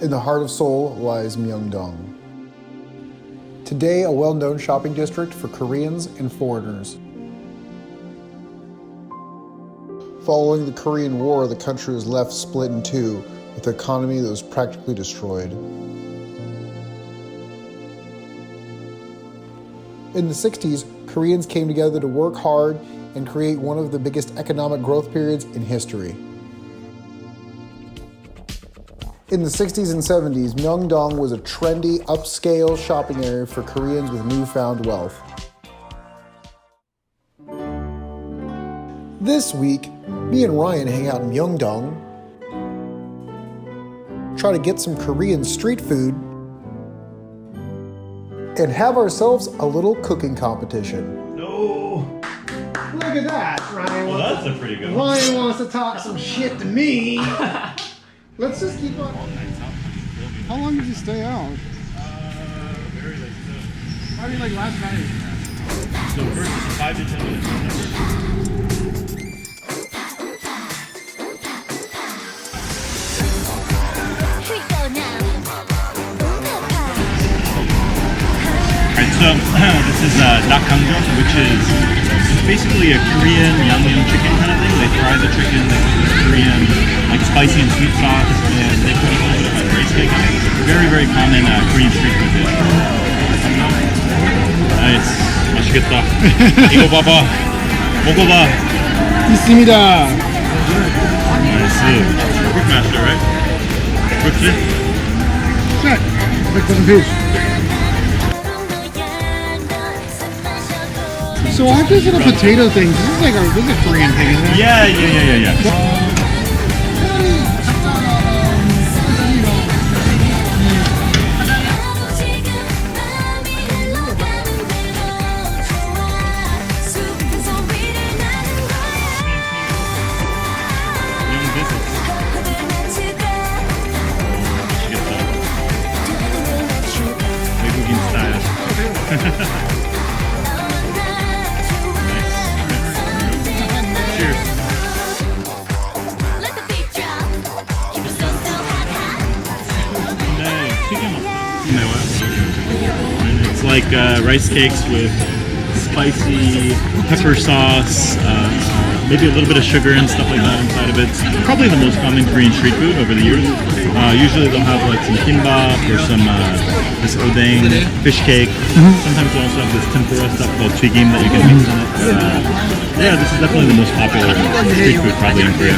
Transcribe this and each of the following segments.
In the heart of Seoul lies Myeongdong. Today, a well-known shopping district for Koreans and foreigners. Following the Korean War, the country was left split in two, with an economy that was practically destroyed. In the 60s, Koreans came together to work hard and create one of the biggest economic growth periods in history. In the 60s and 70s, Myeongdong was a trendy, upscale shopping area for Koreans with newfound wealth. This week, me and Ryan hang out in Myeongdong, try to get some Korean street food, and have ourselves a little cooking competition. No! Look at that, Ryan. Well, that's a pretty good one. Ryan wants to talk some shit to me. Let's just keep on. How long did you stay out? Very late too. I mean, like last night. So first 5 to 10 minutes. Alright, so this is dalkkangjeong, which is basically a Korean Yangnyeom chicken kind of thing. They fry the chicken, they put Korean like spicy and sweet sauce, and they put a little bit of rice cake on it. Very, very common Korean street food dish. Nice. 맛있겠다. 이거 봐봐. 먹어봐. 있습니다. Nice. Quick master, right? Quick. Check. Like some fish. So I just did a potato thing. This is like this is a Korean thing, isn't it? Yeah. 외국인 스타일. Cheers. It's like rice cakes with spicy pepper sauce, maybe a little bit of sugar and stuff like that inside of it. It's probably the most common Korean street food over the years. Usually they'll have like some kimbap or some this odeng fish cake. Sometimes they'll also have this tempura stuff called chigim that you can mix in it. Yeah, this is definitely the most popular street food probably in Korea.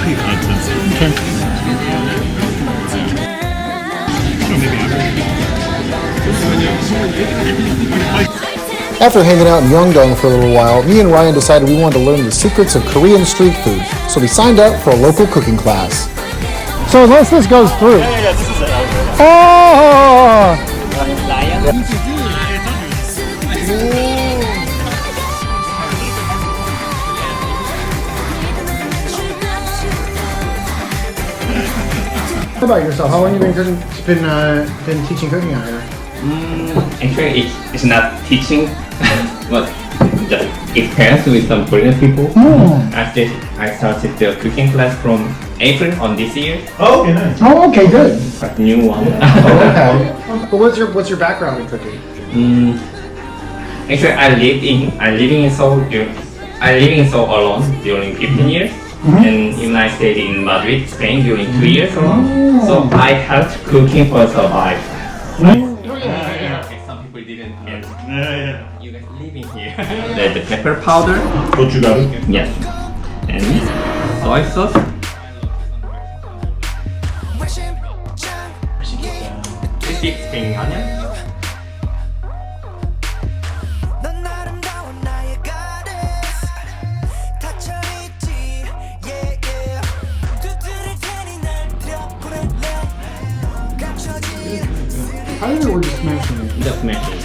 After hanging out in Myeongdong for a little while, me and Ryan decided we wanted to learn the secrets of Korean street food, so we signed up for a local cooking class. So unless this goes through. Yeah, this is it. Oh! How about yourself? How long have you been teaching cooking out here? Actually, it's not teaching, but just experience with some Korean people. I started the cooking class from April on this year. Oh, okay, nice. Oh, okay, good. A new one. Okay. But what's your background in cooking? Actually, I living in Seoul. I living in Seoul alone during 15 years. And even I stayed in Madrid, Spain during 2 years alone. So I helped cooking for survive. Some people didn't get. Yeah. You guys living here. The pepper powder. 고춧가루. Yes. And soy sauce. Crispy spring onion. How did it work just smashing it? Just mashing.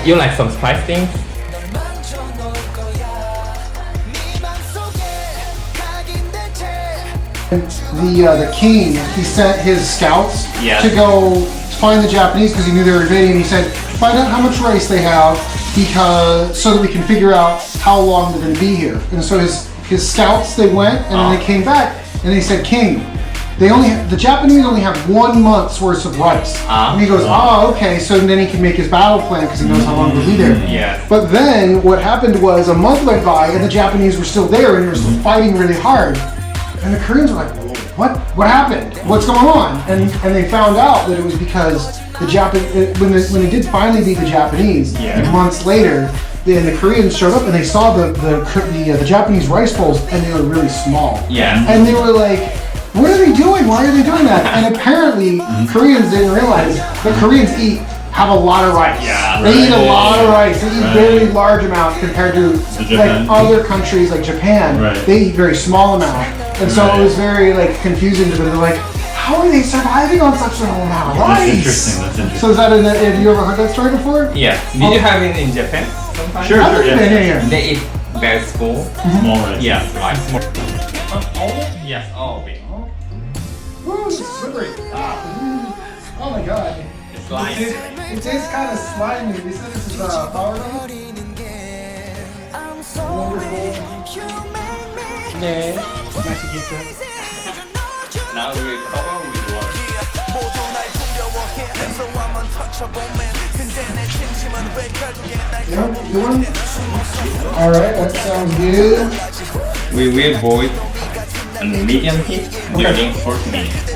You like some spice things? the king, he sent his scouts Yes. to go find the Japanese because he knew they were invading. And he said, find out how much rice they have because so that we can figure out how long they're going to be here. And so his scouts, they went and then they came back and they said, King, the Japanese only have 1 month's worth of rice. And he goes, oh, okay. So then he can make his battle plan because he knows how long he'll be there. Yes. But then what happened was a month went by and the Japanese were still there and they were still fighting really hard. And the Koreans were like, what happened? What's going on? And they found out that it was because when they did finally beat the Japanese, months later, then the Koreans showed up and they saw the Japanese rice bowls and they were really small. Yeah. And they were like, what are they doing? Why are they doing that? And apparently Koreans didn't realize that Koreans have a lot of rice. Yeah, they eat a lot of rice. They eat very large amounts compared to like other countries like Japan. Right. They eat very small amount. And so it was very like confusing to them. They're like, how are they surviving on such a small amount of rice? That's interesting. That's interesting. So is that have you ever heard that story before? Yes. Did you have it in Japan sometimes? Sure, I've sure, been yeah. here. They eat very small. Small rice. Yes, right. Yes, all of it. Ooh, it's slippery. Oh my god. It's like It tastes kind of slimy. They said this is powder. 네. 맛있겠죠? now we will cover with water. Yeah, you want? All right, that sounds good. We will boil on medium heat during 40 minutes.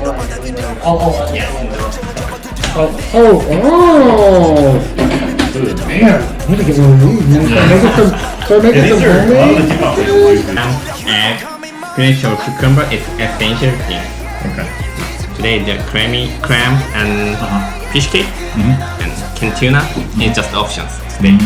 Yes. Man, I need to get one of these. Man. Start making some homemade. Egg, spinach or cucumber is essential thing. Okay. Today the clam and fish cake and canned tuna is just options today.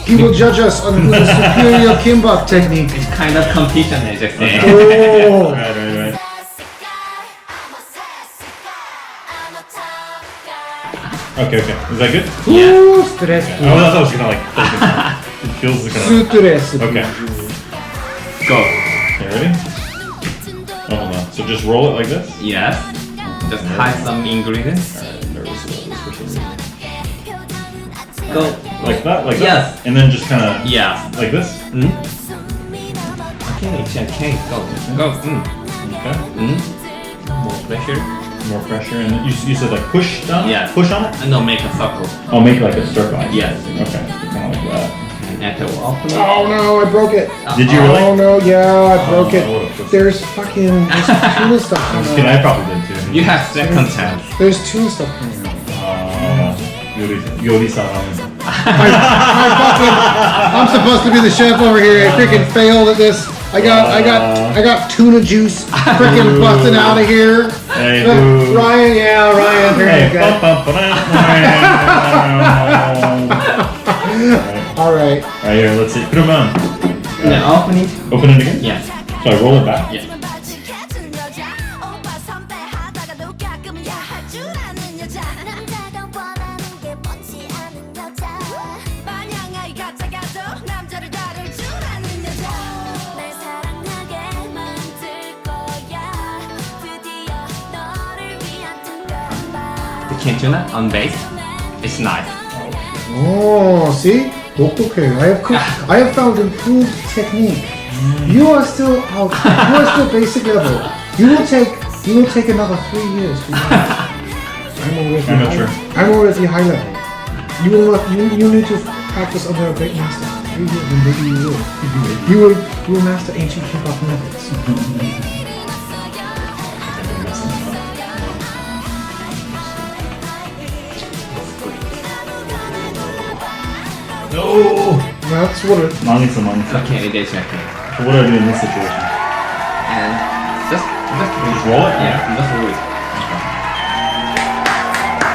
People judge us on the superior kimbap technique. It's kind of competition, I just say. Oh. Right. Okay. Is that good? Ooh, stressful. I thought it was gonna like. It feels kind of. Stressful. Okay. Go. Okay, ready? Oh, hold on. So just roll it like this. Yes. Just hide some ingredients. I'm nervous about this for some reason. Go. Like that? Like Yes. that? And then just kind of. Yeah. Like this? Okay. Go. Okay. More pressure. More pressure. And you said like push down? Yeah. Push on it? No, make a circle. I'll make like a circle. Yes. Okay. Kind of like that. And to open it. Oh no, I broke it. Did you really? Oh no, yeah, I broke I would've it. just- There's tuna stuff I'm just coming kidding. I out. probably did too. You have second chance. There's tuna stuff coming out. Yori-san. I'm supposed to be the chef over here. I freaking failed at this. I got tuna juice freaking busting out of here. Hey, boo. Ryan. Hey, Okay. All right. Alright, here, let's see. Put them on. Now open it. Open it again? Yes. So I roll it back? Yes. The canned tuna on base. It's nice. Oh, see? Okay. I have found improved technique. You are still out. You are still basic level. You will take another 3 years to learn. I'm not sure. I'm already high level. You need to practice under a great master. 3 years and maybe you will. You will master ancient kimbap methods. No! That's what it. 망했어. Okay, it is okay. So what do I do in this situation? And just roll it? Yeah, just roll it.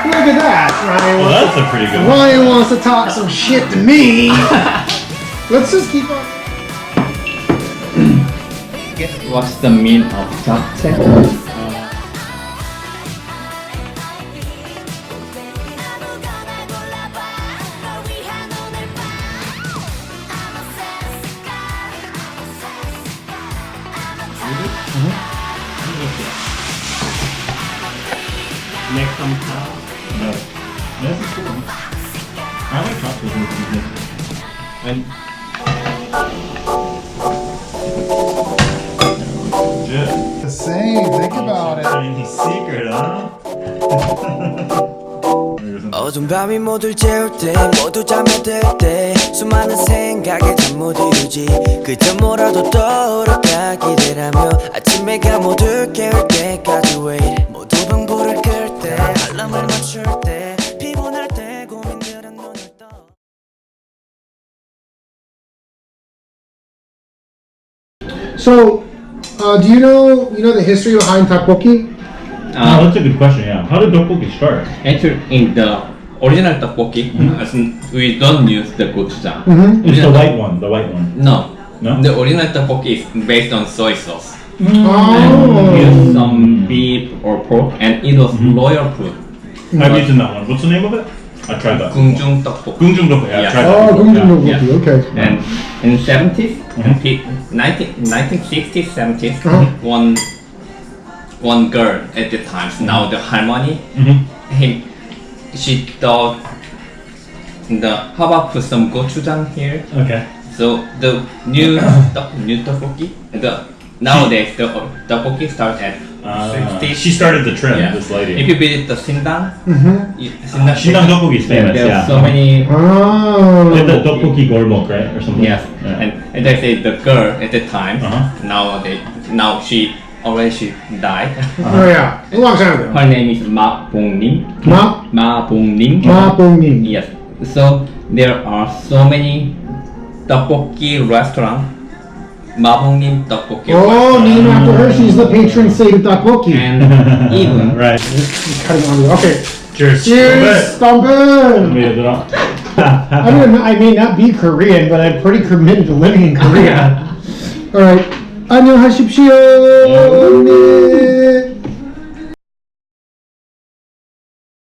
Look at that, Ryan. Well, that's a pretty good one. Ryan wants to talk some shit to me. Let's just keep on. What's the meaning of japchae? Make some cow. No. This is cool. I like chocolate. And Legit. The same. Think about it. Chinese secret, huh? 어두운 밤이 모두 재울 때 모두 잠에 들 때 수많은 생각에 잠 못 이루지 그저 뭐라도 떠오를까 기대라며 아침 해가 모두 깨울 때까지 wait 모두 방불을 끌 때 알람을 맞출 때 피곤할 때 고민들은 눈을 떠 So, do you know the history behind tteokbokki? Oh, that's a good question, yeah. How did tteokbokki start? actually, in the original tteokbokki, as in, we don't use the gochujang. It's the white one, the white one. No. No? The original tteokbokki is based on soy sauce. Oh. Use some beef or pork, and it was royal food. I've eaten that one. What's the name of it? I tried that. Gungjung tteokbokki. Gungjung tteokbokki. Yeah, I Yeah. tried that. Oh, before, yeah. tteokbokki. Okay. And in 70s, Mhm. 1960s, 70s, Uh-huh. one girl at the time, now the harmony, Mhm. she thought how about put some gochujang here? Okay. So the new tteokbokki, nowadays the tteokbokki start at 60s. She started the trend, Yeah. this lady. If you visit the Sindang, Shindang tteokbokki is famous, there's yeah. so many. Oh. Like the tteokbokki golmok, right? Or something. Yes, Yeah. and they say the girl at the time, Uh-huh. now she died. Oh yeah. A long time ago. Her name is Ma Bong-nim. Ma Ma Bong-nim. Bong-nim. Yes. So there are so many tteokbokki restaurants. Ma Bong-nim tteokbokki Oh, restaurant. named after her. She's the patron saint of tteokbokki. And even Right. Cutting on the okay. Cheers. Cheers, Stumpen. I may not be Korean, but I'm pretty committed to living in Korea. All right. 안녕하십시오. 네.